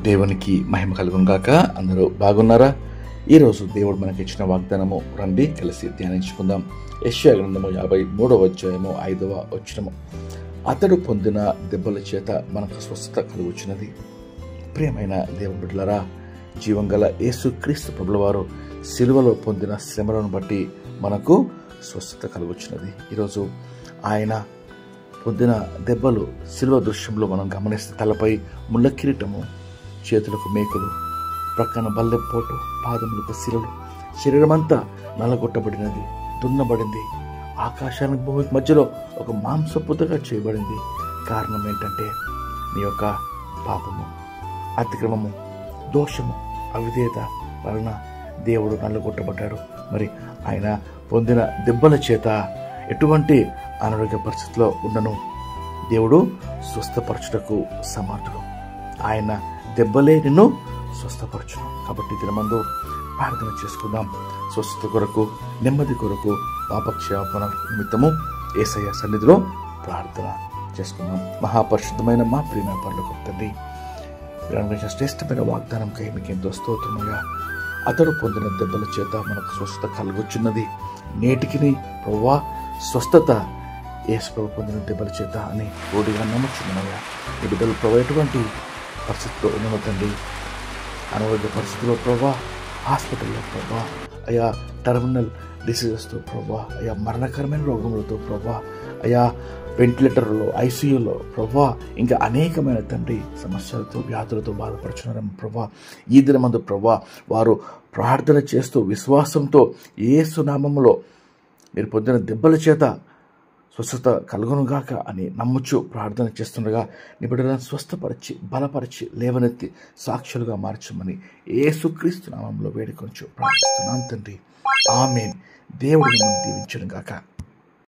దేవునికి మహిమ కలుగును గాక. అందరూ బాగున్నారా? ఈరోజు దేవుడు మనకి ఇచ్చిన వాగ్దానము రండి కలిసి ధ్యానించుకుందాం. యెషయా గ్రంథము 53వ అధ్యాయము 5వ వచనము. అతడు పొందిన దెబ్బల చేత మనకు స్వస్థత కలుగుచున్నది. ప్రియమైన దేవుని బిడ్డలారా, జీవం గల యేసుక్రీస్తు ప్రభుల వారు సిలువలో పొందిన శ్రమలను బట్టి మనకు స్వస్థత కలుగుచున్నది. ఈరోజు ఆయన పొందిన దెబ్బలు సిలువ దృశ్యంలో మనం గమనిస్తే తలపై ముళ్ళ కిరీటము, చేతులకు మేకులు, ప్రక్కన బల్లెపోటు, పాదములకు శిలలు, శరీరమంతా నలగొట్టబడినది, దున్నబడింది, ఆకాశానికి భూమికి మధ్యలో ఒక మాంసపుతగా చేయబడింది. కారణం ఏంటంటే నీ యొక్క పాపము, అతిక్రమము, దోషము, అవిధేయత వలన దేవుడు నల్లగొట్టబడ్డాడు. మరి ఆయన పొందిన దెబ్బల చేత ఎటువంటి అనారోగ్య పరిస్థితిలో ఉన్నను దేవుడు స్వస్థపరచుటకు సమర్థుడు. ఆయన దెబ్బలే నిన్ను స్వస్థపరచును. కాబట్టి దినమందు ప్రార్థన చేసుకుందాం. స్వస్థత కొరకు, నెమ్మది కొరకు, పాపక్షమాపణ నిమిత్తము యేసయ్య సన్నిధిలో ప్రార్థన చేసుకుందాం. మహాపరిశుద్ధమైన మా ప్రియమైన పరలోకపు తండ్రి, శ్రేష్టమైన వాగ్దానంకై మీకు ఎంతో స్తోత్రమయ్యా. అతడు పొందిన దెబ్బల చేత మనకు స్వస్థత కలుగుచున్నది. నేటికి ప్రభువా స్వస్థత యేసు ప్రభు పొందిన దెబ్బల చేత అని ఓడిగా నమ్ముచున్నామయ్యా. ఈ బిడ్డలు ప్రభు ఎటువంటి పరిస్థితిలో ఉన్న తండ్రి, అనారోగ్య పరిస్థితిలో ప్రభా, హాస్పిటల్లో ప్రభా, అయా టెర్మినల్ డిసీజెస్తో ప్రభా, అయా మరణకరమైన రోగములతో ప్రభా, అయా వెంటిలేటర్లో, ఐసీయూలో ప్రభా, ఇంకా అనేకమైన తండ్రి సమస్యలతో, వ్యాధులతో బాధపడుచున్నారమ్మ ప్రభా. ఈ దినమందు ప్రభా వారు ప్రార్థన చేస్తూ విశ్వాసంతో యేసు నామములో మీరు పొందిన దెబ్బల చేత స్వస్థత కలుగునుగాక అని నమ్ముచు ప్రార్థన చేస్తుండగా నీ బిడ్డలను స్వస్థపరిచి, బలపరిచి, లేవనెత్తి సాక్షులుగా మార్చమని యేసుక్రీస్తు నామంలో వేడుకొంచు ప్రార్థిస్తున్నాను తండ్రి. ఆమేన్. దేవుడు మిమ్మల్ని దీవించును గాక.